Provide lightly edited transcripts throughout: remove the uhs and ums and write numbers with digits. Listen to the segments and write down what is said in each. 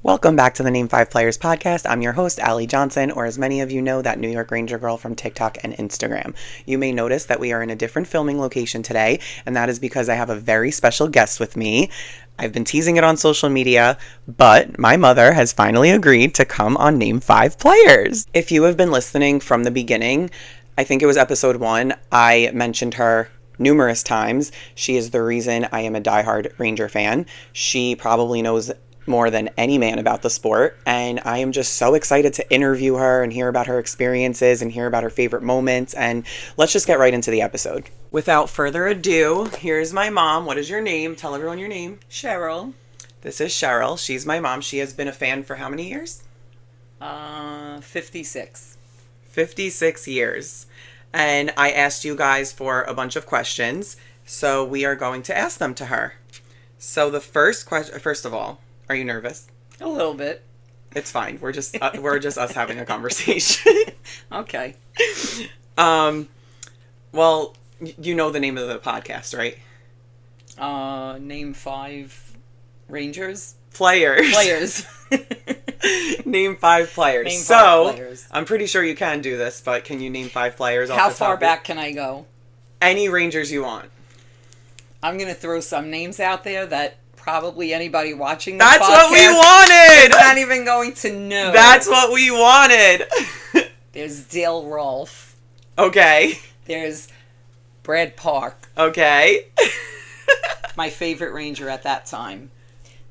Welcome back to the Name 5 Players podcast. I'm your host, Allie Johnson, or as many of you know, that New York Ranger girl from TikTok and Instagram. You may notice that we are in a different filming location today, and that is because I have a very special guest with me. I've been teasing it on social media, but my mother has finally agreed to come on Name 5 Players. If you have been listening from the beginning, I think it was episode 1, I mentioned her numerous times. She is the reason I am a diehard Ranger fan. She probably knows more than any man about the sport, and I am just so excited to interview her and hear about her experiences and hear about her favorite moments, and let's just get right into the episode. Without further ado, here's my mom. What is your name? Tell everyone your name. Cheryl. This is Cheryl. She's my mom. She has been a fan for how many years? 56. 56 years. And I asked you guys for a bunch of questions, so we are going to ask them to her. So the first question, first of all, are you nervous? A little bit. It's fine. We're just us having a conversation. Okay. Well, you know the name of the podcast, right? Name 5 Rangers. Players. Name 5 players. Name 5 players. I'm pretty sure you can do this, but can you name 5 players? How far back can I go? Any Rangers you want. I'm going to throw some names out there that probably anybody watching this That's podcast what we wanted! is not even going to know. That's what we wanted! There's Dale Rolfe. Okay. There's Brad Park. Okay. My favorite Ranger at that time.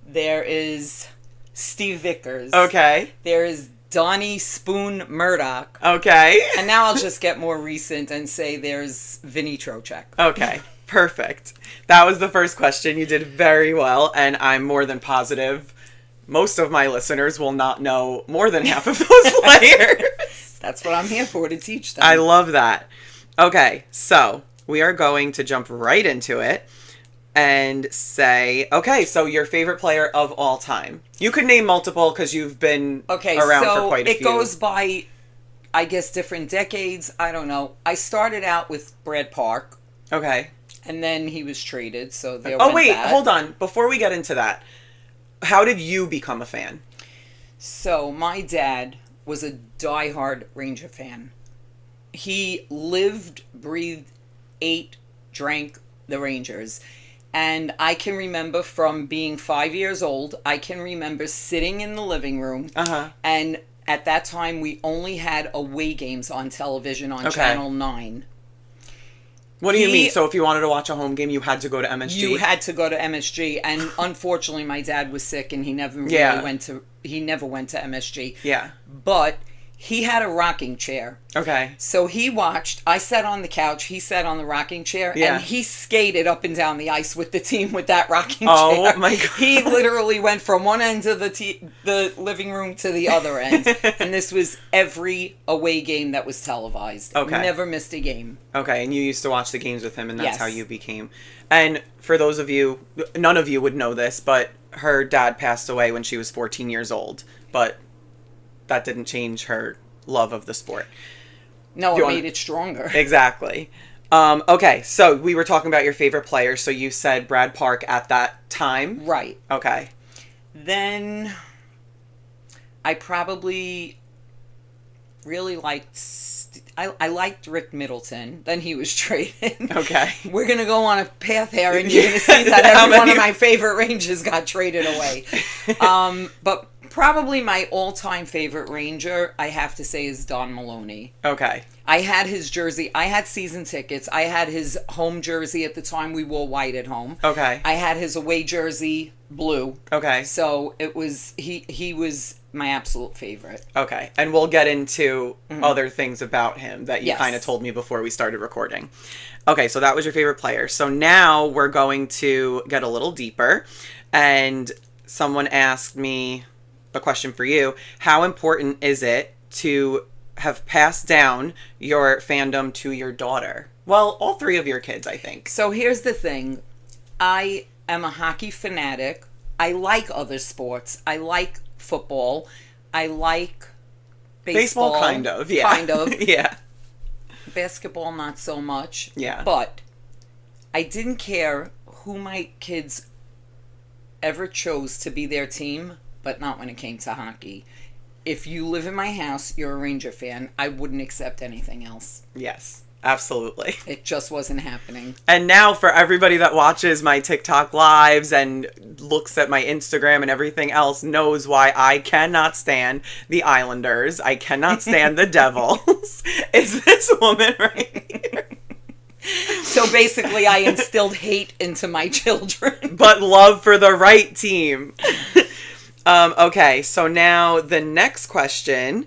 There is Steve Vickers. Okay. There is Donnie Spoon Murdoch. Okay. And now I'll just get more recent and say there's Vinny Trocheck. Okay. Perfect. That was the first question. You did very well, and I'm more than positive most of my listeners will not know more than half of those players. That's what I'm here for, to teach them. I love that. Okay, so we are going to jump right into it and say, okay, so your favorite player of all time. You could name multiple because you've been around for quite a few. It goes by, I guess, different decades. I don't know. I started out with Brad Park. Okay. And then he was traded, so there Oh, wait, hold on. Before we get into that, how did you become a fan? So, my dad was a diehard Ranger fan. He lived, breathed, ate, drank the Rangers. And I can remember from being 5 years old, I can remember sitting in the living room. And at that time, we only had away games on television on Channel 9. What do you mean? So if you wanted to watch a home game, you had to go to MSG? You had to go to MSG, and unfortunately, my dad was sick, and he never really went to MSG. Yeah. But he had a rocking chair. Okay. So he watched. I sat on the couch. He sat on the rocking chair, and he skated up and down the ice with the team with that rocking chair. Oh my God! He literally went from one end of the living room to the other end, and this was every away game that was televised. Okay. Never missed a game. Okay, and you used to watch the games with him, and that's how you became. And for those of you, none of you would know this, but her dad passed away when she was 14 years old. But that didn't change her love of the sport. No, it made it stronger. Exactly. Okay, so we were talking about your favorite players. So you said Brad Park at that time? Right. Okay. Then I probably really liked... I liked Rick Middleton. Then he was traded. Okay. We're going to go on a path here, and you're going to see that every one of my favorite Rangers got traded away. But probably my all-time favorite Ranger, I have to say, is Don Maloney. Okay. I had his jersey. I had season tickets. I had his home jersey at the time. We wore white at home. Okay. I had his away jersey, blue. Okay. So it was he was my absolute favorite. Okay. And we'll get into other things about him that you kind of told me before we started recording. Okay, so that was your favorite player. So now we're going to get a little deeper. And someone asked me a question for you. How important is it to have passed down your fandom to your daughter? Well, all 3 of your kids, I think. So here's the thing. I am a hockey fanatic. I like other sports. I like football. I like baseball. Baseball, kind of, yeah. Kind of. Yeah. Basketball, not so much. Yeah. But I didn't care who my kids ever chose to be their team. but not when it came to hockey. If you live in my house, you're a Ranger fan, I wouldn't accept anything else. Yes, absolutely. It just wasn't happening. And now for everybody that watches my TikTok lives and looks at my Instagram and everything else knows why I cannot stand the Islanders. I cannot stand the Devils. Is this woman right here. So basically, I instilled hate into my children. But love for the right team. Okay, so now the next question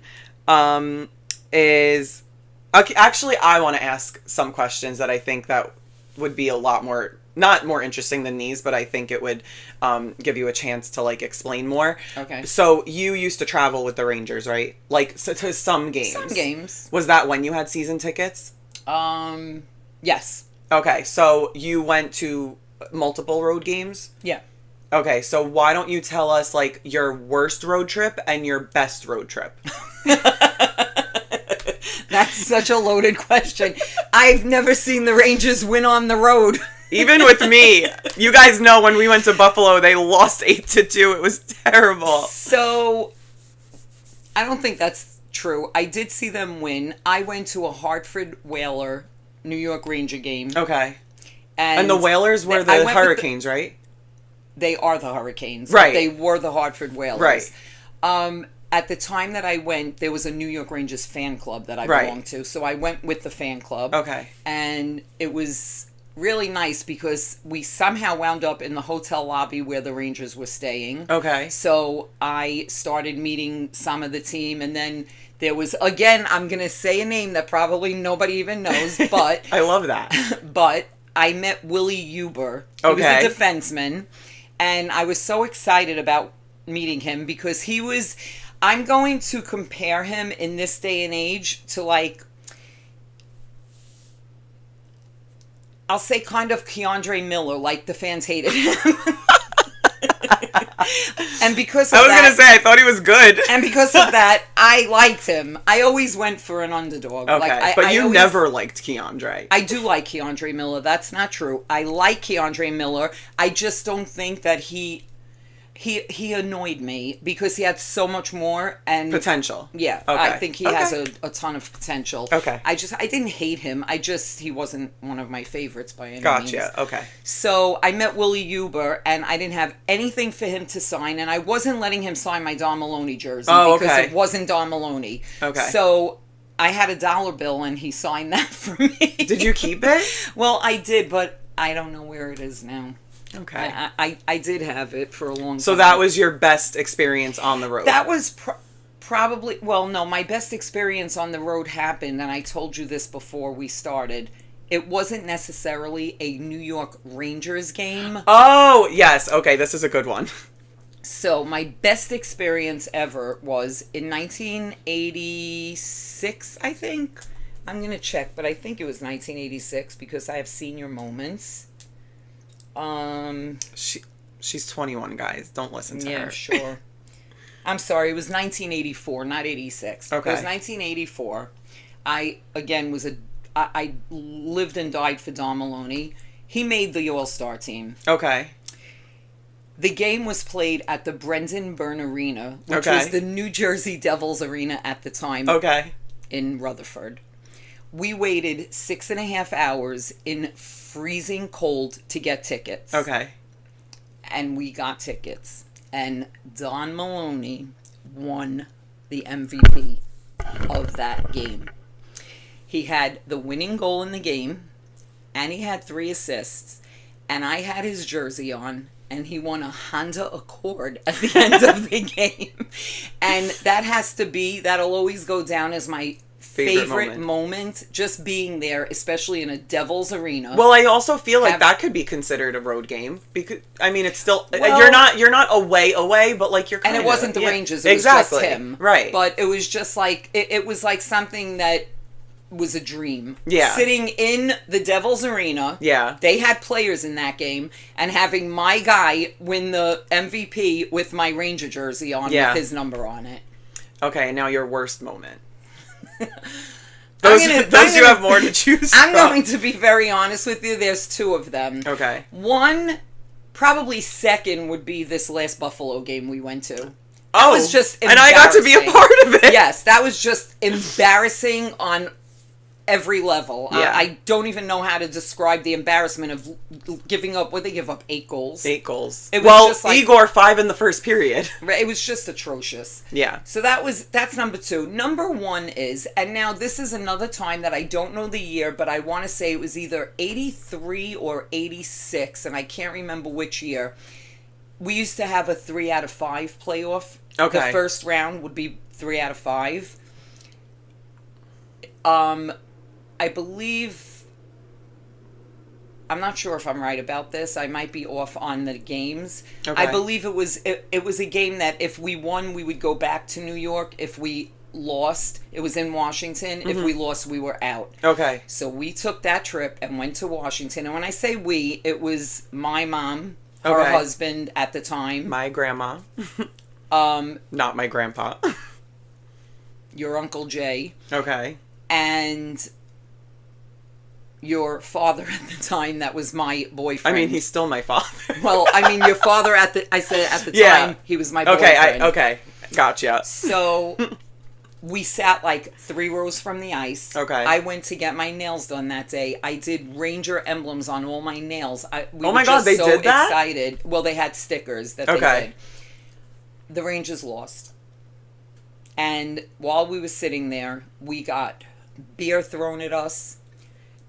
is... Okay, actually, I want to ask some questions that I think that would be a lot more... Not more interesting than these, but I think it would give you a chance to, like, explain more. Okay. So, you used to travel with the Rangers, right? Like, so, to some games. Some games. Was that when you had season tickets? Yes. Okay, so you went to multiple road games? Yeah. Okay, so why don't you tell us, like, your worst road trip and your best road trip? That's such a loaded question. I've never seen the Rangers win on the road. Even with me. You guys know when we went to Buffalo, they lost 8-2. It was terrible. So, I don't think that's true. I did see them win. I went to a Hartford Whaler New York Ranger game. Okay. And the Whalers were the Hurricanes, right? They are the Hurricanes. Right. They were the Hartford Whalers. Right. At the time that I went, there was a New York Rangers fan club that I belonged to. So I went with the fan club. Okay. And it was really nice because we somehow wound up in the hotel lobby where the Rangers were staying. Okay. So I started meeting some of the team, and then there was, again, I'm going to say a name that probably nobody even knows, but... I love that. But I met Willie Huber. He was a defenseman, and I was so excited about meeting him because he was... I'm going to compare him in this day and age to, like... I'll say kind of Keandre Miller, like the fans hated him. And because of that... I was going to say, I thought he was good. And because of that, I liked him. I always went for an underdog. Okay, like, but you never liked Keandre. I do like Keandre Miller. That's not true. I like Keandre Miller. I just don't think that he annoyed me because he had so much more and potential. Yeah, okay. I think he has a ton of potential. Okay. I didn't hate him. He wasn't one of my favorites by any means. Gotcha. Okay. So I met Willie Huber and I didn't have anything for him to sign, and I wasn't letting him sign my Don Maloney jersey because it wasn't Don Maloney. Okay. So I had a dollar bill and he signed that for me. Did you keep it? Well, I did, but I don't know where it is now. Okay. I did have it for a long time. So that was your best experience on the road? That was probably... Well, no, my best experience on the road happened, and I told you this before we started. It wasn't necessarily a New York Rangers game. Oh, yes. Okay, this is a good one. So my best experience ever was in 1986, I think. I'm going to check, but I think it was 1986 because I have senior moments. She's 21, guys. Don't listen to her. Yeah, sure. I'm sorry. It was 1984, not 86. Okay. It was 1984. I lived and died for Don Maloney. He made the All-Star team. Okay. The game was played at the Brendan Byrne Arena, which was the New Jersey Devils arena at the time. Okay. In Rutherford. We waited 6.5 hours in freezing cold to get tickets. Okay. And we got tickets. And Don Maloney won the MVP of that game. He had the winning goal in the game, and he had 3 assists. And I had his jersey on, and he won a Honda Accord at the end of the game. And that'll always go down as my favorite moment, just being there, especially in a Devil's arena. Well, I also feel like that could be considered a road game because I mean it's still you're not away, but like you're kind of. And it wasn't the Rangers, it was exactly. Just him. Right. But it was just like it was like something that was a dream. Yeah. Sitting in the Devil's arena. Yeah. They had players in that game, and having my guy win the MVP with my Ranger jersey on with his number on it. Okay, now your worst moment. Those you have more to choose I'm from. going to be very honest with you. There's 2 of them. Okay. One, probably second, would be this last Buffalo game we went to. That was just and I got to be a part of it. Yes, that was just embarrassing on every level. Yeah. I don't even know how to describe the embarrassment of giving up. What they give up? 8 goals. 8 goals. It was just like, Igor 5 in the first period. It was just atrocious. Yeah. So that's number 2. Number 1 is, and now this is another time that I don't know the year, but I want to say it was either 83 or 86, and I can't remember which year. We used to have a 3 out of 5 playoff. Okay. The first round would be 3 out of 5. I believe, I'm not sure if I'm right about this. I might be off on the games. Okay. I believe it was a game that if we won, we would go back to New York. If we lost, it was in Washington. Mm-hmm. If we lost, we were out. Okay. So we took that trip and went to Washington. And when I say we, it was my mom, her husband at the time. My grandma. Not my grandpa. Your Uncle Jay. Okay. And your father at the time, that was my boyfriend. I mean, he's still my father. Well, I mean, your father at the time, he was my boyfriend. Okay, gotcha. So, we sat like 3 rows from the ice. Okay. I went to get my nails done that day. I did Ranger emblems on all my nails. We oh my God, they did that? Excited. Well, they had stickers that they did. The Rangers lost. And while we were sitting there, we got beer thrown at us,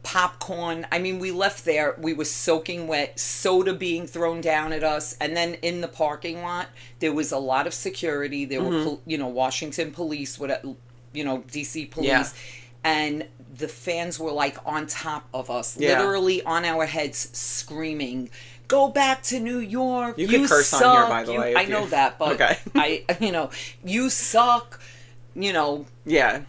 popcorn. I mean, we left there, we were soaking wet, soda being thrown down at us. And then in the parking lot, there was a lot of security. There were, Washington police, DC police. Yeah. And the fans were like on top of us, literally on our heads, screaming, "Go back to New York. You can curse suck. on here, by the way. I know that, but you suck. Yeah.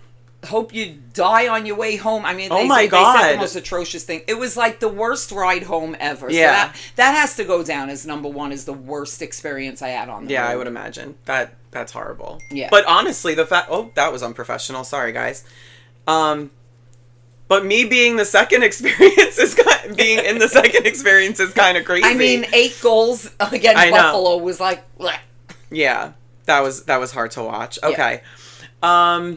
Hope you die on your way home." I mean, they said the most atrocious thing. It was like the worst ride home ever. Yeah. So that has to go down as number 1 as the worst experience I had on the road. I would imagine. That's horrible. Yeah. But honestly, that was unprofessional. Sorry, guys. But me being in the second experience is kind of crazy. I mean, 8 goals against Buffalo was like, bleh. Yeah, that was hard to watch. Okay. Yeah.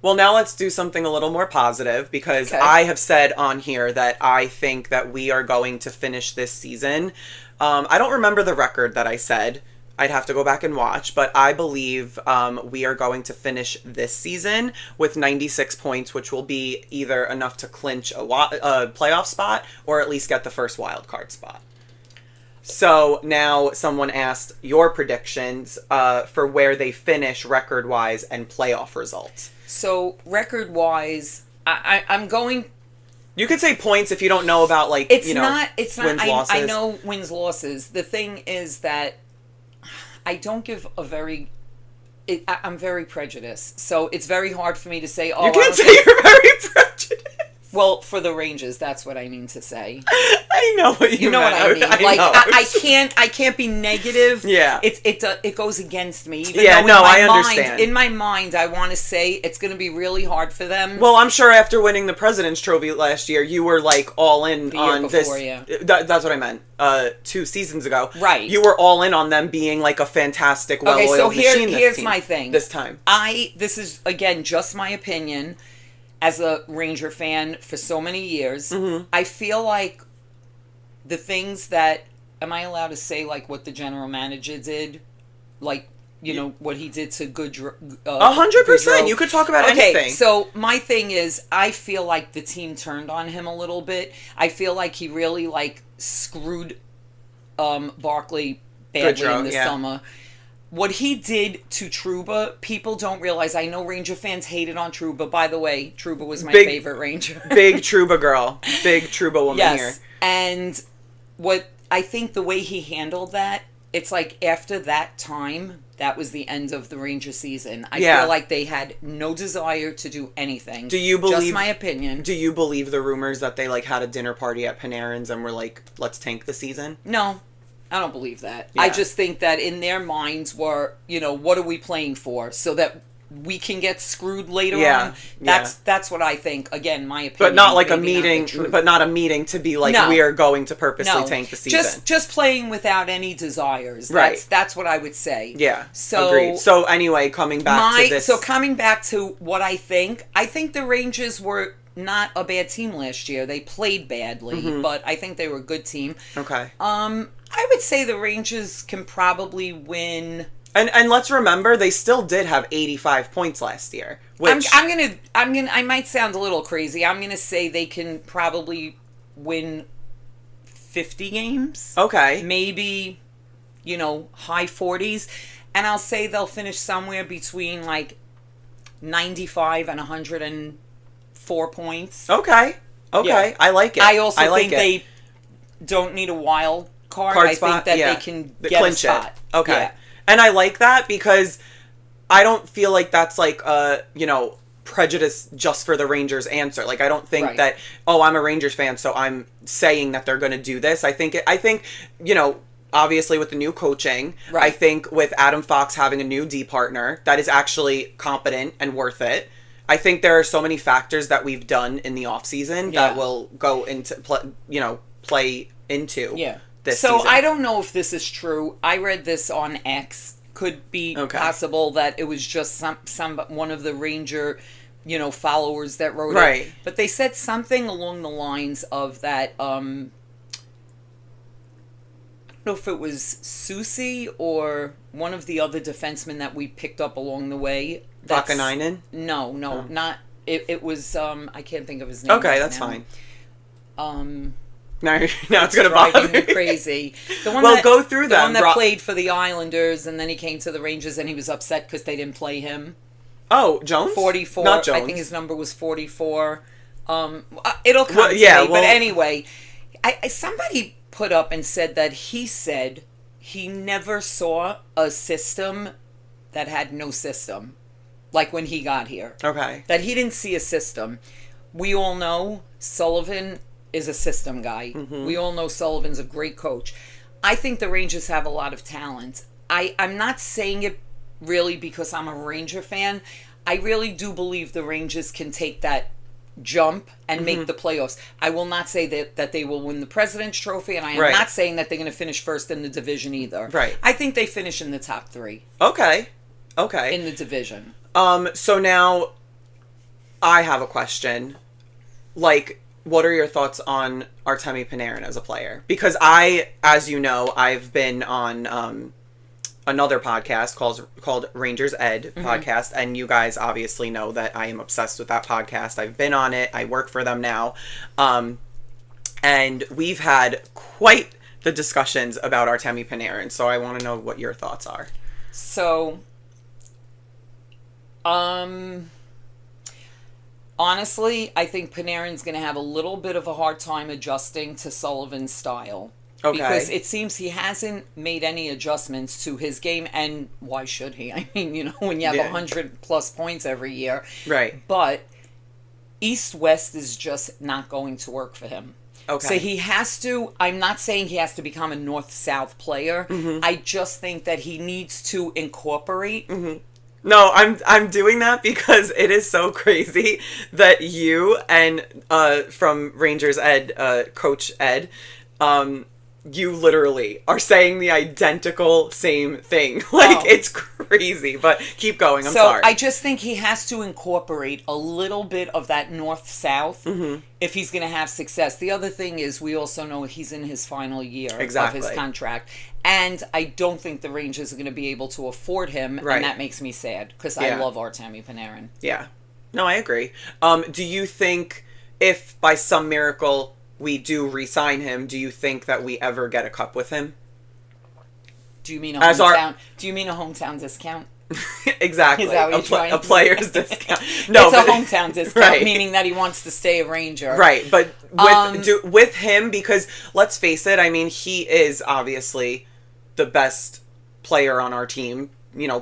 Well, now let's do something a little more positive, because I have said on here that I think that we are going to finish this season. I don't remember the record that I said. I'd have to go back and watch, but I believe we are going to finish this season with 96 points, which will be either enough to clinch a playoff spot or at least get the first wild card spot. So now someone asked your predictions for where they finish record-wise and playoff results. So record-wise, I'm going... You could say points if you don't know about, it's not. Wins, losses. I know wins, losses. The thing is that I don't give a very... I'm very prejudiced. So it's very hard for me to say... You can't say you're very prejudiced. Well, for the Rangers, that's what I mean to say. I know what you know meant. What I mean. I can't be negative. Yeah. It goes against me. I understand. In my mind, I want to say it's going to be really hard for them. Well, I'm sure after winning the President's Trophy last year, you were all in on before, this. Yeah. That's what I meant. 2 seasons ago, right? You were all in on them being a fantastic, well-oiled machine. Here's my thing. This time, this is again just my opinion. As a Ranger fan for so many years, I feel like the things that... Am I allowed to say, what the general manager did? What he did to Goodrow? 100%. You could talk about anything. Okay, so my thing is, I feel like the team turned on him a little bit. I feel like he really, screwed Barkley badly in the summer. What he did to Trouba, people don't realize. I know Ranger fans hated on Trouba. By the way, Trouba was my favorite Ranger. Big Trouba girl. Big Trouba woman here. And what I think the way he handled that, it's after that time, that was the end of the Ranger season. I feel like they had no desire to do anything. Do you believe... Just my opinion. Do you believe the rumors that they, had a dinner party at Panarin's and were let's tank the season? No. I don't believe that. Yeah. I just think that in their minds were, what are we playing for? So that we can get screwed later Yeah, on. yeah. That's what I think. Again, my opinion. But not like a maybe not the meeting, truth. but not a meeting to be like, No. we are going to purposely No, tank the season. just playing without any desires. Right. That's what I would say. Yeah, So agreed. So anyway, coming back to this. So coming back to what I think the Rangers were not a bad team last year. They played badly, but I think they were a good team. Okay. I would say the Rangers can probably win. And let's remember, they still did have 85 points last year. Which I might sound a little crazy. I'm gonna say they can probably win 50 games. Okay. Maybe, high 40s. And I'll say they'll finish somewhere between like 95 and 104 points. Okay. Yeah. I like it. I also like think they don't need a wild card. Card I spot, think that yeah. they can They get clinch a spot. it. Okay. Yeah. And I like that because I don't feel like that's like prejudice just for the Rangers answer. Like, I don't think Right. that, I'm a Rangers fan, so I'm saying that they're going to do this. I think obviously with the new coaching, Right. I think with Adam Fox having a new D partner that is actually competent and worth it. I think there are so many factors that we've done in the offseason that will go into play into this So season. I don't know if this is true. I read this on X. Could be possible that it was just one of the Ranger, followers that wrote Right. it. But they said something along the lines of that. I don't know if it was Susie or one of the other defensemen that we picked up along the way. Vakanainen? No, not it was. I can't think of his name. Okay, right that's now. fine. Now it's gonna driving bother me me. crazy. The one Go through the them. one that played for the Islanders, and then he came to the Rangers, and he was upset because they didn't play him. Oh, Jones? 44. Not Jones. I think his number was 44. It'll come to me. But anyway, somebody put up and said that he said he never saw a system that had no system, like when he got here. Okay. That he didn't see a system. We all know Sullivan is a system guy. Mm-hmm. We all know Sullivan's a great coach. I think the Rangers have a lot of talent. I'm not saying it really because I'm a Ranger fan. I really do believe the Rangers can take that jump and make the playoffs. I will not say that they will win the President's Trophy, and I am not saying that they're going to finish first in the division either. Right. I think they finish in the top 3. Okay. In the division. So now I have a question. Like, what are your thoughts on Artemi Panarin as a player? Because as you know, I've been on another podcast called Rangers Ed podcast, and you guys obviously know that I am obsessed with that podcast. I've been on it. I work for them now. And we've had quite the discussions about Artemi Panarin, so I want to know what your thoughts are. So, honestly, I think Panarin's going to have a little bit of a hard time adjusting to Sullivan's style. Okay. Because it seems he hasn't made any adjustments to his game, and why should he? I mean, when you have 100 plus points every year. Right. But East-West is just not going to work for him. Okay. So he has to, I'm not saying he has to become a North-South player. I just think that he needs to incorporate. No, I'm doing that because it is so crazy that you and from Rangers Ed, Coach Ed, you literally are saying the identical same thing. Like, it's crazy, but keep going. I'm sorry. I just think he has to incorporate a little bit of that North-South if he's going to have success. The other thing is we also know he's in his final year of his contract. And I don't think the Rangers are going to be able to afford him. Right. And that makes me sad because I love Artemi Panarin. Yeah. No, I agree. Do you think if by some miracle we do re-sign him, do you think that we ever get a cup with him? Do you mean a hometown? Do you mean a hometown discount? Exactly. Is that what you're trying a to player's say? discount. No, it's a hometown discount, right. meaning that he wants to stay a Ranger. Right, but with him, because let's face it, I mean, he is obviously the best player on our team,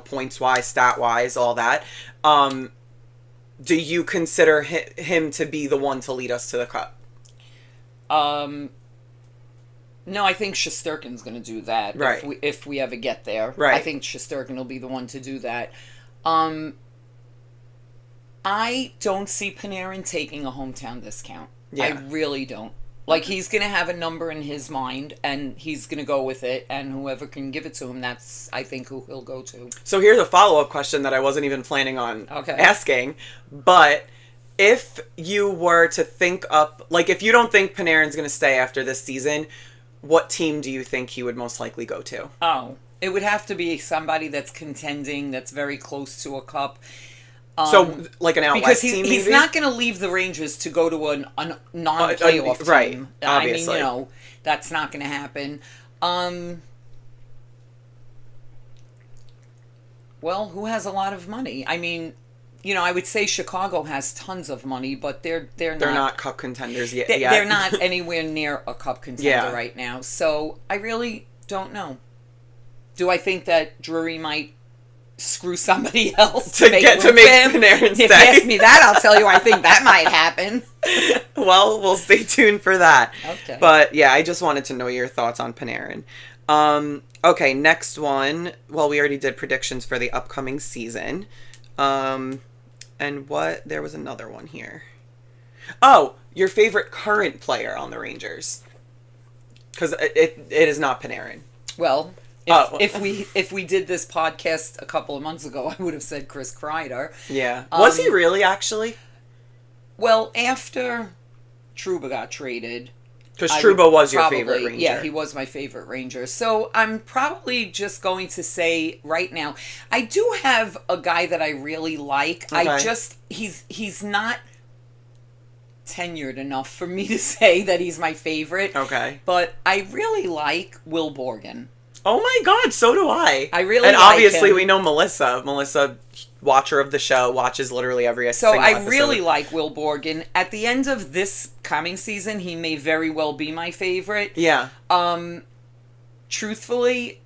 points-wise, stat-wise, all that. Do you consider him to be the one to lead us to the cup? No, I think Shesterkin's going to do that. Right. If we ever get there. Right. I think Shesterkin will be the one to do that. I don't see Panarin taking a hometown discount. Yeah. I really don't. Like, he's going to have a number in his mind, and he's going to go with it, and whoever can give it to him, that's, I think, who he'll go to. So here's a follow-up question that I wasn't even planning on asking, but if you were to think up, like, if you don't think Panarin's going to stay after this season, what team do you think he would most likely go to? Oh, it would have to be somebody that's contending, that's very close to a cup. So, like an out west team, maybe? He's not going to leave the Rangers to go to a non-playoff team. Right, obviously. I mean, that's not going to happen. Well, who has a lot of money? I mean, I would say Chicago has tons of money, but they're not cup contenders yet. They're not anywhere near a cup contender right now. So, I really don't know. Do I think that Drury might screw somebody else to make Panarin stay? If you ask me that, I'll tell you I think that might happen. Well, we'll stay tuned for that. Okay. But yeah, I just wanted to know your thoughts on Panarin. Okay, next one. Well, we already did predictions for the upcoming season. And there was another one here. Oh, your favorite current player on the Rangers. Because it is not Panarin. Well, if we did this podcast a couple of months ago, I would have said Chris Kreider. Yeah. Was he really, actually? Well, after Trouba got traded... Because Trouba was your favorite Ranger. Yeah, he was my favorite Ranger. So I'm probably just going to say right now, I do have a guy that I really like. Okay. He's not tenured enough for me to say that he's my favorite. Okay. But I really like Will Borgen. Oh my God, so do I. I really and like obviously him. We know Melissa. Melissa, watcher of the show, watches literally every single episode. So I really like Will Borgen. At the end of this coming season, he may very well be my favorite. Yeah. Truthfully,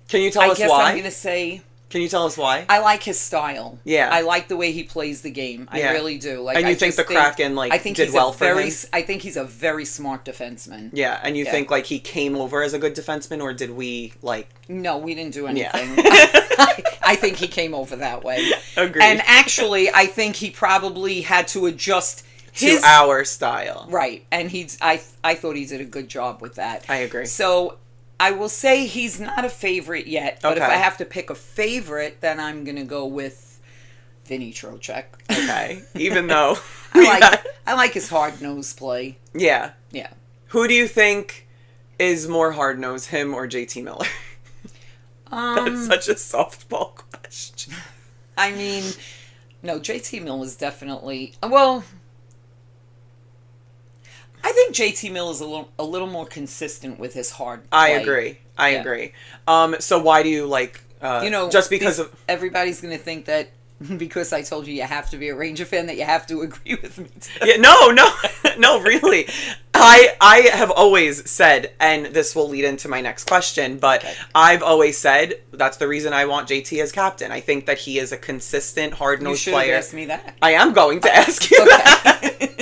can you tell us why? I'm going to say... Can you tell us why? I like his style. Yeah. I like the way he plays the game. I really do. Like, and you think the Kraken did well for him? I think he's a very smart defenseman. Yeah, and you think he came over as a good defenseman, or did we No, we didn't do anything. Yeah. I think he came over that way. Agreed. And actually, I think he probably had to adjust to our style. Right, and I thought he did a good job with that. I agree. So I will say he's not a favorite yet, but if I have to pick a favorite, then I'm going to go with Vinny Trocheck. Okay. Even though I like his hard-nosed play. Yeah. Yeah. Who do you think is more hard-nosed, him or JT Miller? That's such a softball question. I mean, no, JT Miller is definitely... Well... I think JT Mill is a little more consistent with his hard play. I agree. So why do you like... just because of... Everybody's going to think that because I told you have to be a Ranger fan that you have to agree with me too. Yeah, no, really. I have always said, and this will lead into my next question, but I've always said that's the reason I want JT as captain. I think that he is a consistent, hard-nosed player. You should have asked me that. I am going to ask you that.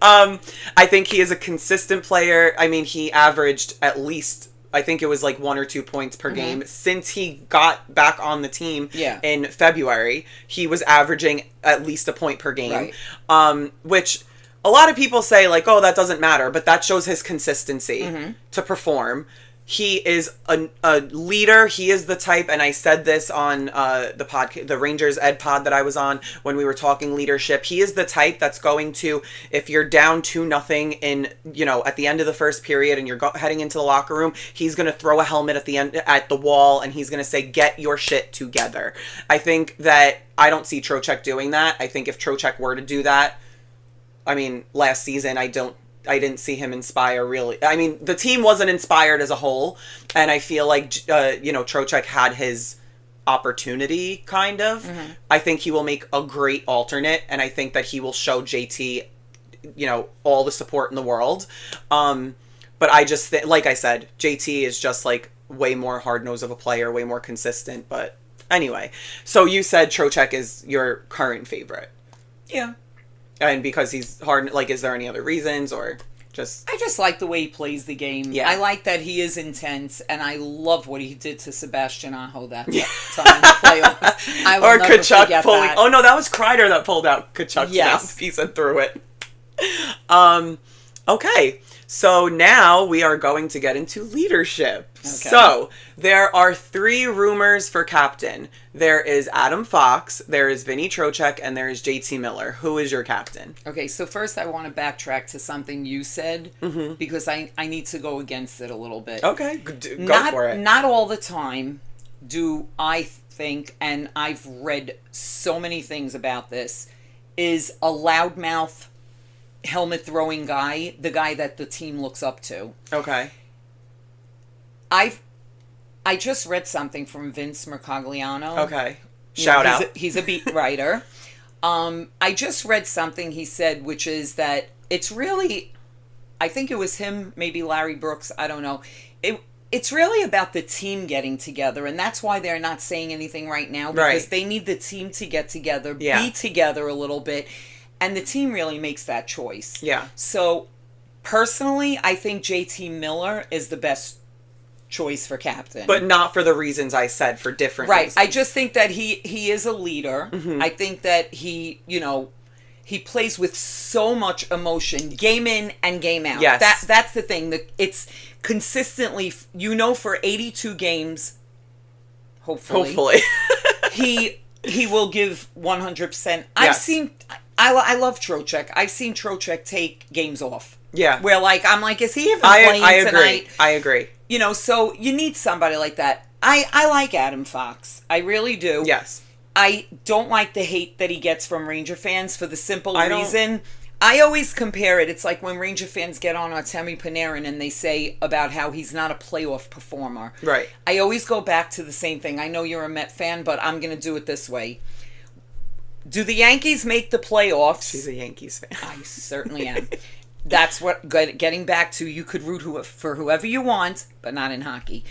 I think he is a consistent player. I mean, he averaged at least, I think it was 1 or 2 points per game. Since he got back on the team in February, he was averaging at least a point per game. Right. Which a lot of people say, oh, that doesn't matter, but that shows his consistency to perform. He is a leader. He is the type, and I said this on the podcast, the Rangers Ed Pod that I was on when we were talking leadership. He is the type that's going to, if you're down 2-0 in, at the end of the first period and you're heading into the locker room, he's going to throw a helmet at the end at the wall and he's going to say, "Get your shit together." I think that I don't see Trocheck doing that. I think if Trocheck were to do that, I mean, last season I didn't see him inspire really. I mean, the team wasn't inspired as a whole, and I feel like Trocheck had his opportunity, kind of. I think he will make a great alternate, and I think that he will show JT, all the support in the world. But I just think, like I said, JT is just way more hard-nosed of a player, way more consistent. But anyway, so you said Trocheck is your current favorite. Yeah. And because he's hard, is there any other reasons, or? I just like the way he plays the game. Yeah. I like that he is intense, and I love what he did to Sebastian Aho that time in the playoffs. I will or never Kachuk forget pulling. that. Oh no, that was Kreider that pulled out Kachuk's mouthpiece and threw it. Okay, so now we are going to get into leadership. Okay. So there are 3 rumors for captain. There is Adam Fox, there is Vinny Trocheck, and there is JT Miller. Who is your captain? Okay, so first I want to backtrack to something you said because I need to go against it a little bit. Okay, go for it. Not all the time do I think, and I've read so many things about this, is a loudmouth helmet throwing guy the guy that the team looks up to. Okay. I just read something from Vince Mercogliano. Okay. Shout out. He's a beat writer. I just read something he said, which is that it's really, I think it was him, maybe Larry Brooks, I don't know. It's really about the team getting together, and that's why they're not saying anything right now, because they need the team to get together, be together a little bit, and the team really makes that choice. Yeah. So, personally, I think JT Miller is the best choice for captain. But not for the reasons I said, for different reasons. I just think that he is a leader. I think that he plays with so much emotion, game in and game out. Yes. That's the thing. It's consistently, for 82 games, hopefully. he will give 100%. I love Trocheck. I've seen Trocheck take games off. Yeah. Where I'm like, is he even playing tonight? I agree. So you need somebody like that. I like Adam Fox. I really do. Yes. I don't like the hate that he gets from Ranger fans for the simple reason. I always compare it. It's like when Ranger fans get on Artemi Panarin and they say about how he's not a playoff performer. Right. I always go back to the same thing. I know you're a Met fan, but I'm going to do it this way. Do the Yankees make the playoffs? She's a Yankees fan. I certainly am. That's what, getting back to, you could root for whoever you want, but not in hockey.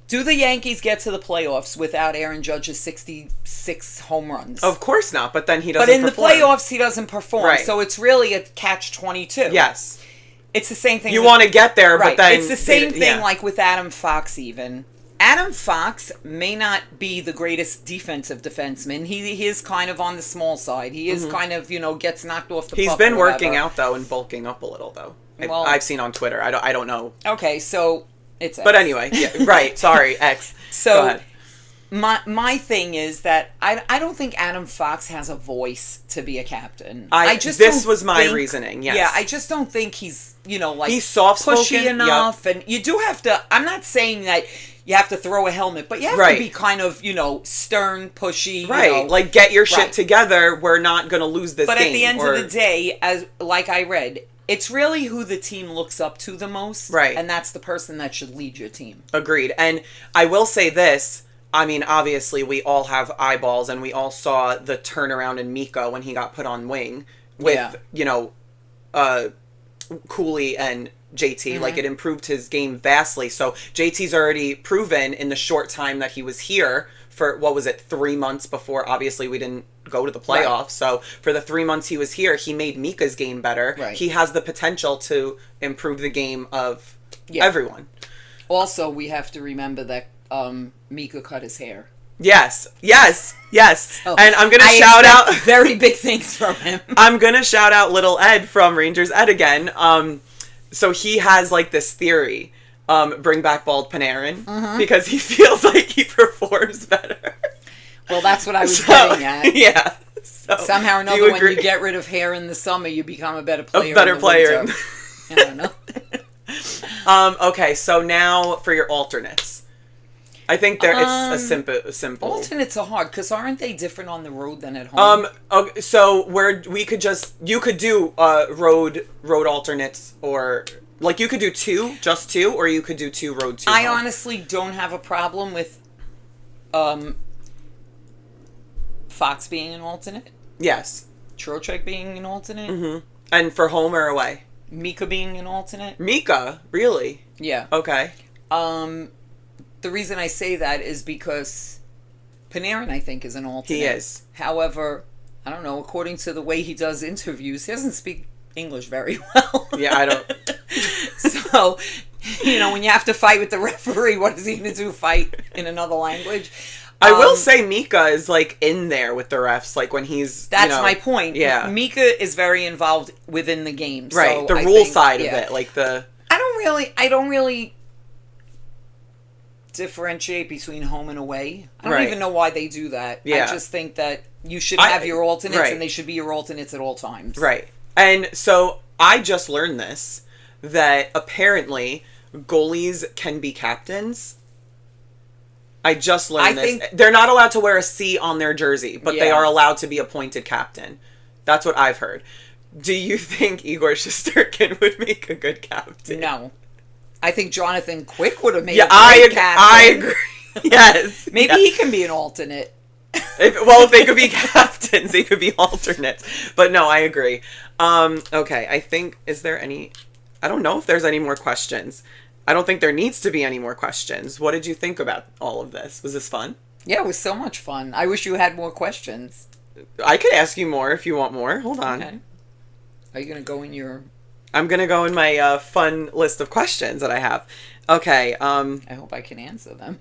Do the Yankees get to the playoffs without Aaron Judge's 66 home runs? Of course not, but then he doesn't perform. But in the playoffs, he doesn't perform. Right. So it's really a catch-22. Yes. It's the same thing. You want to get there, but then... It's the same thing like with Adam Fox even. Adam Fox may not be the greatest defensive defenseman. He is kind of on the small side. He is kind of, gets knocked off the puck. He's been working out, though, and bulking up a little, though. Well, I've seen on Twitter. I don't know. Okay, so it's X. But anyway, yeah, right. Sorry, X. So go ahead. My thing is that I don't think Adam Fox has a voice to be a captain. This was my reasoning, yes. Yeah, I just don't think he's, he's soft-spoken, pushy enough. Yep. And you do have to, I'm not saying that you have to throw a helmet, but you have to be kind of, stern, pushy. Right, get your shit together. We're not going to lose this game. But at the end of the day, like I read, it's really who the team looks up to the most. Right. And that's the person that should lead your team. Agreed. And I will say this. I mean, obviously, we all have eyeballs, and we all saw the turnaround in Mika when he got put on wing with, Cooley and JT. Like, it improved his game vastly. So JT's already proven in the short time that he was here for, 3 months before, obviously, we didn't go to the playoffs. Right. So for the 3 months he was here, he made Mika's game better. Right. He has the potential to improve the game of everyone. Also, we have to remember that Mika cut his hair. Yes. Oh, and I'm going to shout out very big things from him. I'm going to shout out little Ed from Rangers Ed again. So he has this theory, bring back bald Panarin, because he feels like he performs better. Well, that's what I was getting at. Yeah. So, somehow or another, when you get rid of hair in the summer, you become a better player. Winter. I don't know. Okay, so now for your alternates. I think it's a simple. Alternates are hard because aren't they different on the road than at home? Okay, so you could do road alternates, or you could do just two, or you could do 2 road 2 I home. honestly don't have a problem with Fox being an alternate. Yes. Trocheck being an alternate. Mm-hmm. And for home or away? Mika being an alternate. Mika? Really? Yeah. Okay. The reason I say that is because Panarin, I think, is an alternate. He is. However, I don't know, according to the way he does interviews, he doesn't speak English very well. Yeah, I don't. So, when you have to fight with the referee, what is he going to do? Fight in another language? I will say Mika is like in there with the refs, like when he's. That's my point. Yeah, Mika is very involved within the game, right? So the rule side of it, like the. I don't really differentiate between home and away. I don't even know why they do that. Yeah. I just think that you should have your alternates, right. and they should be your alternates at all times. Right. And so I just learned this, that apparently goalies can be captains. I just learned this. They're not allowed to wear a C on their jersey, but they are allowed to be appointed captain. That's what I've heard. Do you think Igor Shesterkin would make a good captain? No. I think Jonathan Quick would have made a great captain. I agree. Yes. Maybe he can be an alternate. If they could be captains, they could be alternates. But no, I agree. Okay, I think, I don't know if there's any more questions. I don't think there needs to be any more questions. What did you think about all of this? Was this fun? Yeah, it was so much fun. I wish you had more questions. I could ask you more if you want more. Hold on. Okay. Are you going to go in your... I'm going to go in my fun list of questions that I have. Okay. I hope I can answer them.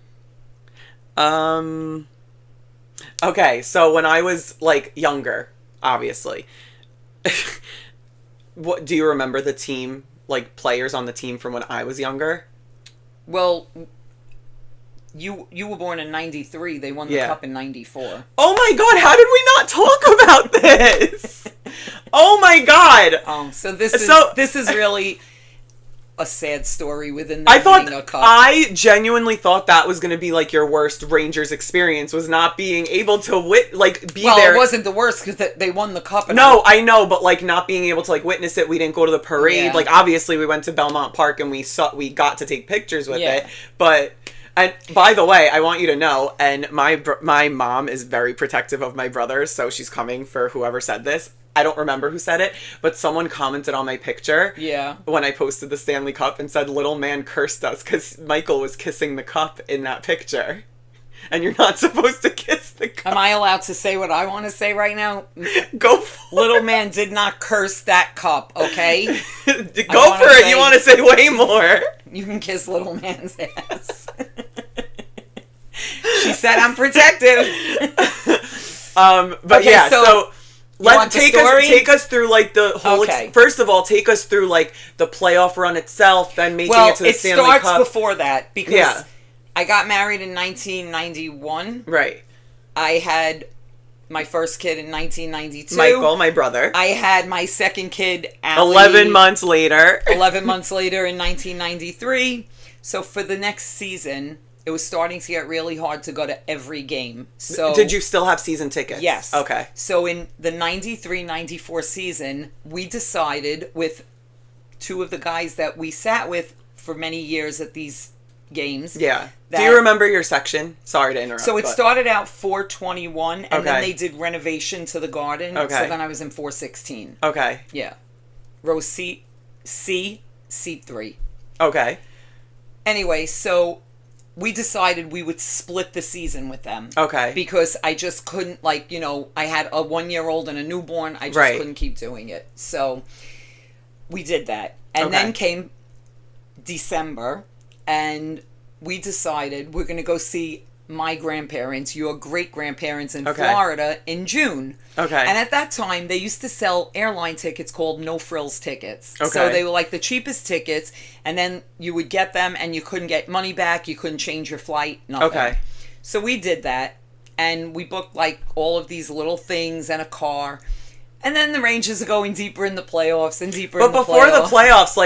Okay, so when I was, like, younger, obviously, what do you remember the team, like, players on the team from when I was younger? Well, you were born in 93. They won the cup in 94. Oh, my God, how did we not talk about this? Oh, my God. Oh, so this is really... a sad story within the cup. I genuinely thought that was going to be like your worst Rangers experience, was not being able to be there. Well, it wasn't the worst because they won the cup. No, I know, but like not being able to like witness it. We didn't go to the parade. Yeah. Like obviously we went to Belmont Park and we got to take pictures with it. But and by the way, I want you to know, and my mom is very protective of my brothers, so she's coming for whoever said this. I don't remember who said it, but someone commented on my picture when I posted the Stanley Cup and said, "Little man cursed us because Michael was kissing the cup in that picture." And you're not supposed to kiss the cup. Am I allowed to say what I want to say right now? Go for Little it. man did not curse that cup, okay? Go for it. You want to say way more. You can kiss little man's ass. She said I'm protective. But okay, so take us through like the whole. First of all, take us through like the playoff run itself, then making it to the Stanley Cup. It starts before that because I got married in 1991. Right. I had my first kid in 1992. Michael, my brother. I had my second kid, Allie, 11 months later. 11 months later in 1993. So for the next season, it was starting to get really hard to go to every game. So did you still have season tickets? Yes. Okay. So in the 93-94 season, we decided with two of the guys that we sat with for many years at these games. Yeah. Do you remember your section? Sorry to interrupt. So it started out 421, and then they did renovation to the garden. Okay. So then I was in 416. Okay. Yeah. Row C, seat 3. Okay. Anyway, so we decided we would split the season with them. Okay. Because I just couldn't, I had a 1-year-old and a newborn. I just couldn't keep doing it. So we did that. And then came December, and we decided we're going to go see my grandparents, your great-grandparents in Florida in June. Okay. And at that time, they used to sell airline tickets called no-frills tickets. Okay. So they were like the cheapest tickets, and then you would get them, and you couldn't get money back, you couldn't change your flight, nothing. Okay. So we did that, and we booked all of these little things and a car. And then the Rangers are going deeper in the playoffs and deeper in the playoffs. But before the playoffs,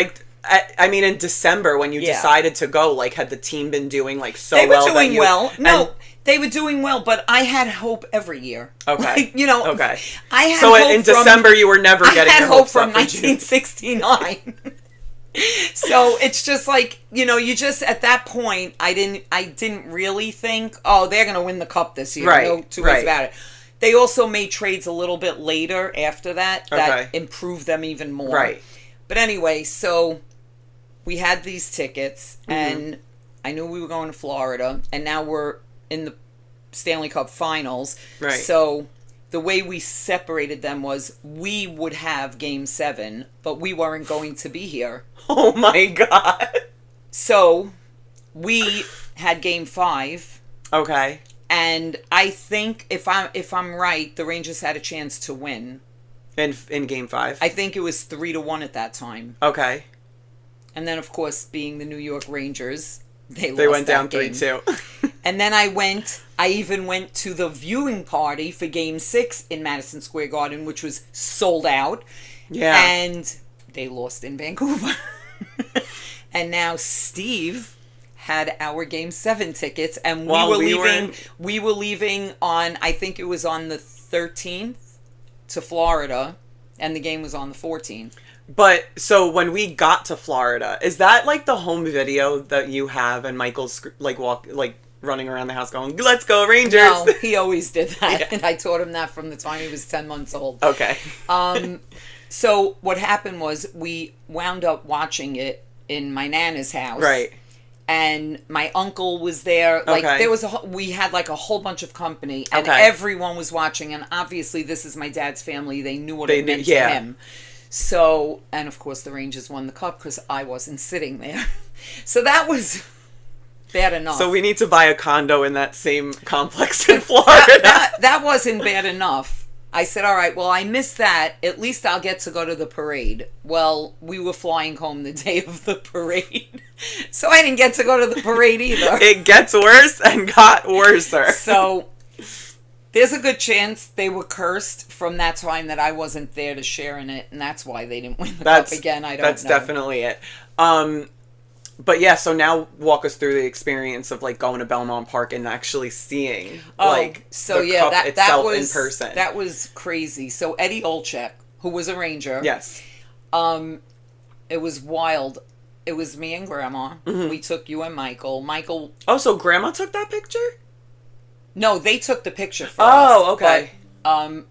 I mean, in December when you decided to go, had the team been doing so well? They were doing well. No, they were doing well, but I had hope every year. Okay. Okay. I had so hope in December you were never getting your hopes up. I had hope from 1969. So it's just you just at that point I didn't really think, oh, they're going to win the cup this year. Right. No two ways about it. They also made trades a little bit later after that improved them even more. Right. But anyway, so we had these tickets, and I knew we were going to Florida, and now we're in the Stanley Cup Finals. Right. So the way we separated them was we would have game 7, but we weren't going to be here. Oh my God. So we had game 5. Okay. And I think if I'm right, the Rangers had a chance to win. In game 5? I think it was 3-1 at that time. Okay. And then, of course, being the New York Rangers, they went down game. 3-2. And then I even went to the viewing party for game 6 in Madison Square Garden, which was sold out. Yeah. And they lost in Vancouver. And now Steve had our game 7 tickets, and we were leaving on, I think it was on the 13th to Florida, and the game was on the 14th. But so when we got to Florida, is that like the home video that you have and Michael's like running around the house going, "Let's go Rangers"? No, he always did that. Yeah. And I taught him that from the time he was 10 months old. Okay. So what happened was we wound up watching it in my Nana's house. Right. And my uncle was there. Like, Okay. there was we had like a whole bunch of company, and Okay. everyone was watching. And obviously, this is my dad's family. They knew what it meant yeah. to him. So, and of course, the Rangers won the cup because I wasn't sitting there. So that was bad enough. So we need to buy a condo in that same complex in Florida. That wasn't bad enough. I said, all right, well, I missed that. At least I'll get to go to the parade. Well, we were flying home the day of the parade. So I didn't get to go to the parade either. It gets worse and got worser. So there's a good chance they were cursed from that time that I wasn't there to share in it. And that's why they didn't win the cup again. I don't know. That's definitely it. But yeah, so now walk us through the experience of like going to Belmont Park and actually seeing like the cup itself in person. That was crazy. So Eddie Olczyk, who was a Ranger. Yes. It was wild. It was me and Grandma. Mm-hmm. We took you and Michael. Michael. Oh, so Grandma took that picture? No, they took the picture for us. Oh, okay. But,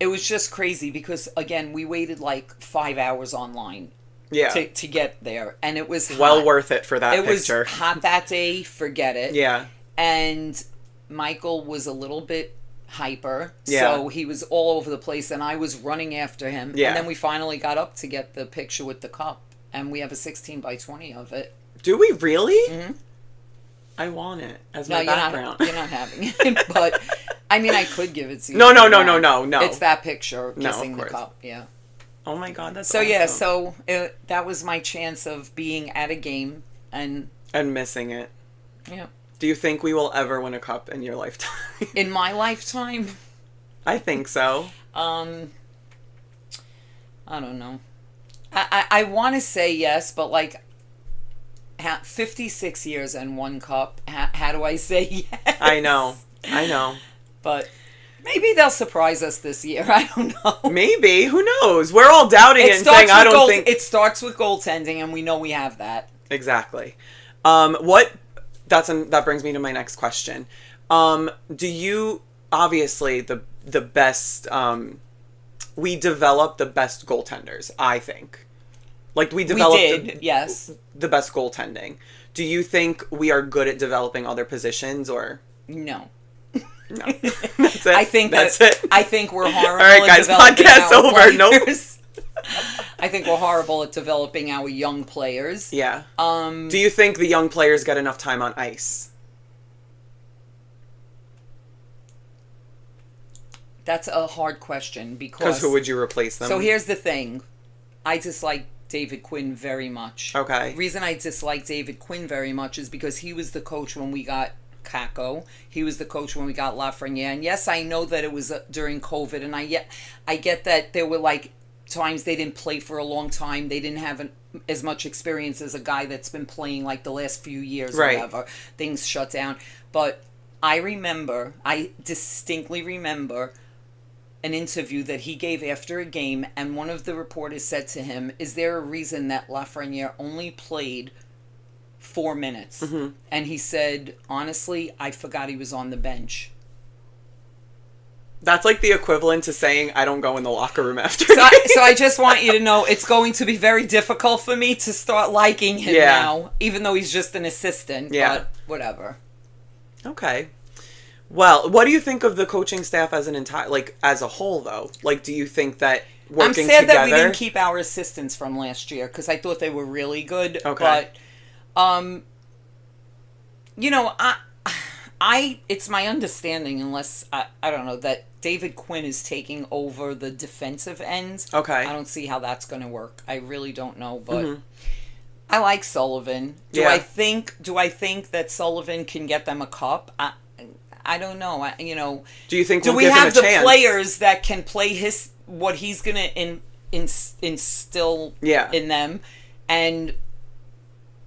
it was just crazy because again we waited like 5 hours online. Yeah. To get there, and it was well hot. worth it for that picture. It was hot that day. Forget it. Yeah. And Michael was a little bit hyper, Yeah. so he was all over the place, and I was running after him. Yeah. And then we finally got up to get the picture with the cup, and we have a 16x20 of it. Do we really? Mm-hmm. I want it as my background. You're not having it, but I mean, I could give it to you. No. It's that picture kissing the course. cup. Yeah. Oh my God, that's so awesome. yeah. So that was my chance of being at a game and missing it. Yeah. Do you think we will ever win a cup in your lifetime? In my lifetime? I think so. I don't know. I want to say yes, but like 56 years and 1 cup. How do I say yes? I know. But maybe they'll surprise us this year. I don't know. Maybe. Who knows? We're all doubting it and saying, I don't think... It starts with goaltending, and we know we have that. Exactly. That brings me to my next question. Do you... Obviously, the best... we developed the best goaltenders, I think. Like, we developed... yes. The best goaltending. Do you think we are good at developing other positions, or... No. No. That's it. I think that's it. I think we're horrible. All right, guys, podcast over. Nope. I think we're horrible at developing our young players. Yeah. Do you think the young players get enough time on ice? That's a hard question because who would you replace them? So here's the thing. I dislike David Quinn very much. Okay. The reason I dislike David Quinn very much is because he was the coach when we got Kako. He was the coach when we got Lafreniere. And yes, I know that it was during COVID, and I get that there were like times they didn't play for a long time. They didn't have as much experience as a guy that's been playing like the last few years or whatever. Things shut down. But I distinctly remember an interview that he gave after a game, and one of the reporters said to him, is there a reason that Lafreniere only played 4 minutes? Mm-hmm. And he said, honestly, I forgot he was on the bench. That's like the equivalent to saying I don't go in the locker room after. So I just want you to know it's going to be very difficult for me to start liking him now, even though he's just an assistant. Yeah. But whatever. Okay. Well, what do you think of the coaching staff as an entire, like, as a whole, though? Like, do you think that I'm working sad together... that we didn't keep our assistants from last year because I thought they were really good. Okay. But, you know, it's my understanding, unless, I don't know, that David Quinn is taking over the defensive end. Okay. I don't see how that's going to work. I really don't know, but I like Sullivan. Do I think that Sullivan can get them a cup? I don't know. Do you think do we'll we give him have a the chance? players that can play what he's going to instill in them? And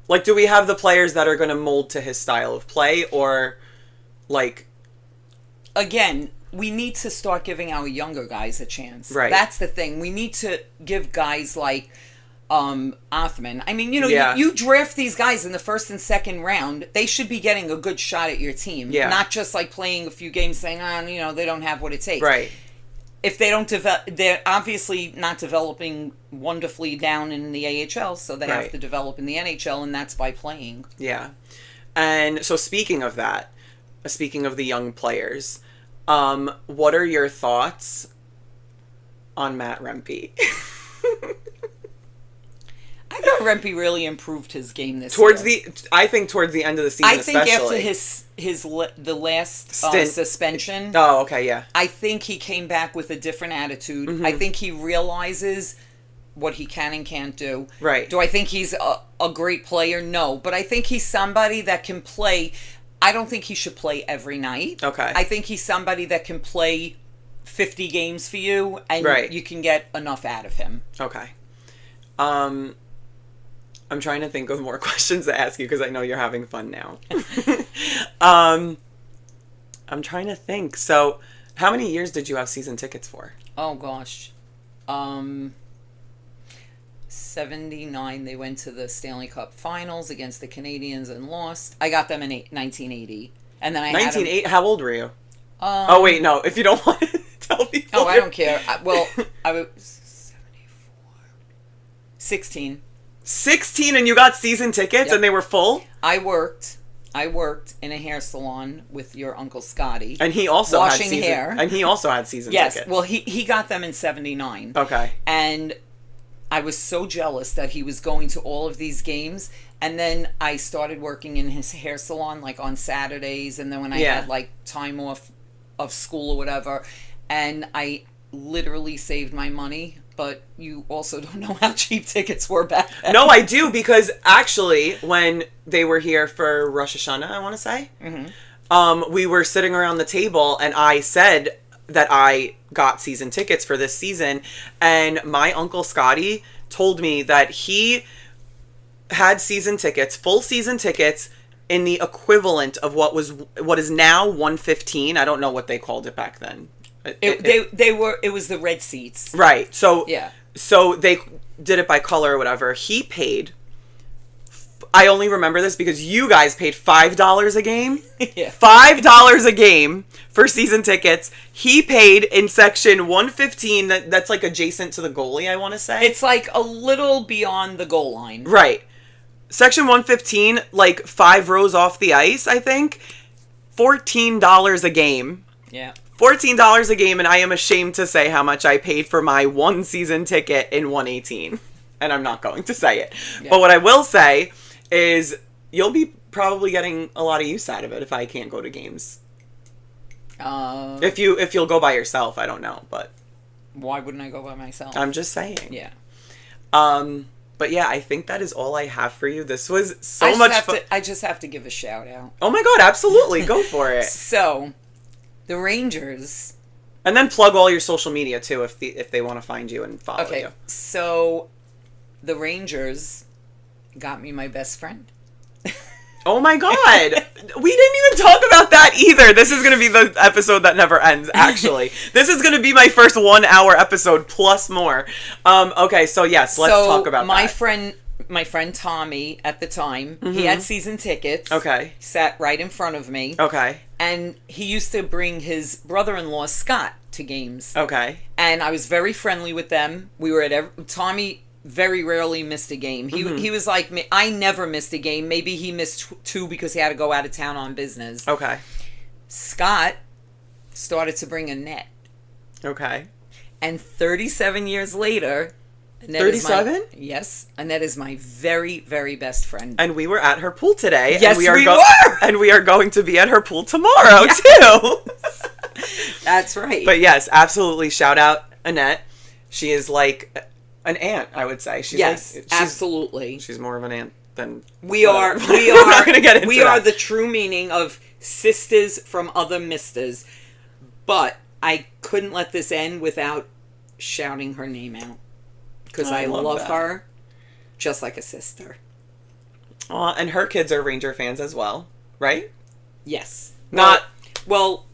like, do we have the players that are going to mold to his style of play, or like, again, we need to start giving our younger guys a chance. Right. That's the thing. We need to give guys like Othman. I mean, you draft these guys in the first and second round. They should be getting a good shot at your team. Yeah. Not just like playing a few games saying, they don't have what it takes. Right. If they don't develop, they're obviously not developing wonderfully down in the AHL, so they have to develop in the NHL, and that's by playing. Yeah. And so speaking of that, speaking of the young players, what are your thoughts on Matt Rempe? I thought Rempe really improved his game this year. I think towards the end of the season, I think especially. after the last suspension. Oh, okay, yeah. I think he came back with a different attitude. Mm-hmm. I think he realizes what he can and can't do. Right. Do I think he's a great player? No. But I think he's somebody that can play. I don't think he should play every night. Okay. I think he's somebody that can play 50 games for you, and you can get enough out of him. Okay. I'm trying to think of more questions to ask you because I know you're having fun now. I'm trying to think. So, how many years did you have season tickets for? Oh, gosh. 79, they went to the Stanley Cup Finals against the Canadiens and lost. I got them in 1980. And then I 1980? How old were you? Oh, wait, no. If you don't want to tell people. Oh, I don't care. I was 74. 16. 16 and you got season tickets and they were full? I worked in a hair salon with your Uncle Scotty. And he also washing had season hair. And he also had season yes, tickets. Well, he got them in 79. Okay. And I was so jealous that he was going to all of these games. And then I started working in his hair salon like on Saturdays, and then when I had like time off of school or whatever, and I literally saved my money. But you also don't know how cheap tickets were back then. No, I do, because actually, when they were here for Rosh Hashanah, I want to say, we were sitting around the table, and I said that I got season tickets for this season, and my Uncle Scotty told me that he had season tickets, full season tickets, in the equivalent of what is now $115. I don't know what they called it back then. It was the red seats. Right. So yeah. So they did it by color or whatever. He paid, I only remember this because you guys paid $5 a game. Yeah. $5 a game for season tickets. He paid in section 115, that's like adjacent to the goalie, I want to say. It's like a little beyond the goal line. Right. Section 115, like 5 rows off the ice, I think. $14 a game. Yeah. $14 a game, and I am ashamed to say how much I paid for my one season ticket in 118. And I'm not going to say it. Yeah. But what I will say is you'll be probably getting a lot of use out of it if I can't go to games. If you'll go by yourself, I don't know, but why wouldn't I go by myself? I'm just saying. Yeah. But yeah, I think that is all I have for you. This was so much fun. I just have to give a shout out. Oh my God, absolutely. Go for it. So, the Rangers. And then plug all your social media too if they want to find you and follow you. So, the Rangers got me my best friend. Oh my God. We didn't even talk about that either. This is going to be the episode that never ends, actually. This is going to be my first 1 hour episode plus more. Okay, so yes, let's talk about that. My friend Tommy at the time, he had season tickets. Okay. He sat right in front of me. Okay. And he used to bring his brother-in-law, Scott, to games. Okay. And I was very friendly with them. We were at Tommy very rarely missed a game. He was like me. I never missed a game. Maybe he missed 2 because he had to go out of town on business. Okay. Scott started to bring Annette. Okay. And 37 years later, Annette 37? Yes, Annette is my very, very best friend. And we were at her pool today. Yes, and we were. were! And we are going to be at her pool tomorrow, too. That's right. But yes, absolutely. Shout out Annette. She is like an aunt, I would say. She's absolutely. She's more of an aunt than we are. We're not gonna get into we that. are the true meaning of sisters from other misters. But I couldn't let this end without shouting her name out because I love her just like a sister. And her kids are Ranger fans as well, right? Yes. Not well.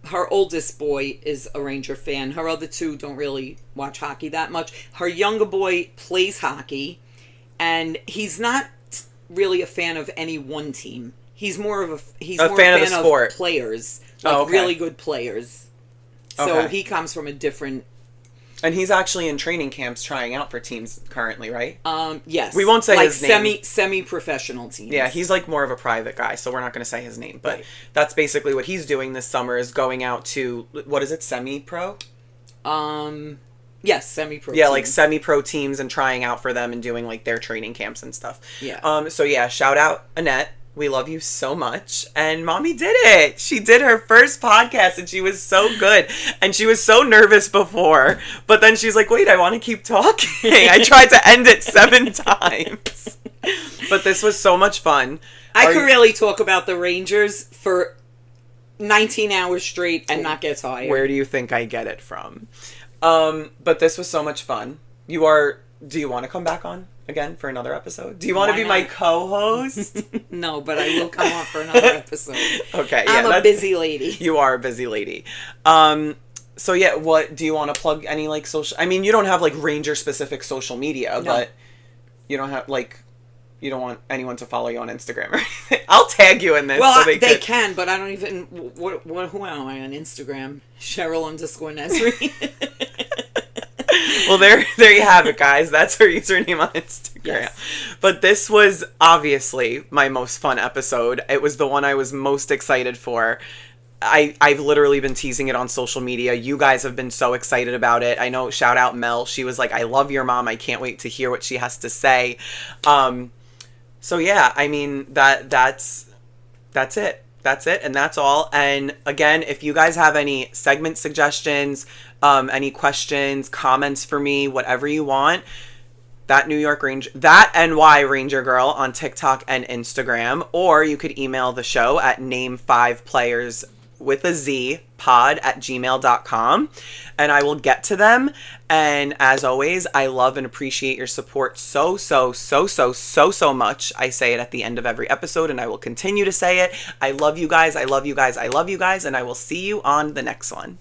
Her oldest boy is a Ranger fan. Her other two don't really watch hockey that much. Her younger boy plays hockey, and he's not really a fan of any one team. He's more of a fan of the sport. Players, like really good players. So he comes from a different. And he's actually in training camps trying out for teams currently, right? Yes. We won't say his name. Semi-professional teams. Yeah, he's like more of a private guy, so we're not going to say his name. But that's basically what he's doing this summer is going out to, what is it, semi-pro? Yes, semi-pro Yeah, teams. like semi-pro teams and trying out for them and doing like their training camps and stuff. Yeah. So yeah, shout out Annette. We love you so much. And Mommy did it. She did her first podcast and she was so good. And she was so nervous before. But then she's like, wait, I want to keep talking. I tried to end it 7 times. But this was so much fun. I could really talk about the Rangers for 19 hours straight and not get tired. Where do you think I get it from? But this was so much fun. Do you want to come back on again for another episode? Do you want to be my co-host? No, but I will come on for another episode. Okay, I'm a busy lady. You are a busy lady. So yeah, what do you want to plug? Any like social? I mean, you don't have like Ranger specific social media, but you don't have like. You don't want anyone to follow you on Instagram or anything. I'll tag you in this. Well, so they can, but I don't even. Who am I on Instagram? Cheryl_Nesri. Well, there you have it, guys. That's her username on Instagram. Yes. But this was obviously my most fun episode. It was the one I was most excited for. I've literally been teasing it on social media. You guys have been so excited about it. I know, shout out Mel. She was like, I love your mom. I can't wait to hear what she has to say. So yeah, I mean, that's it. That's it, and that's all. And again, if you guys have any segment suggestions, any questions, comments for me, whatever you want, that NY Ranger Girl on TikTok and Instagram, or you could email the show at name5players with a Z pod@gmail.com, and I will get to them. And as always, I love and appreciate your support so much. I say it at the end of every episode, and I will continue to say it. I love you guys. I love you guys. I love you guys, and I will see you on the next one.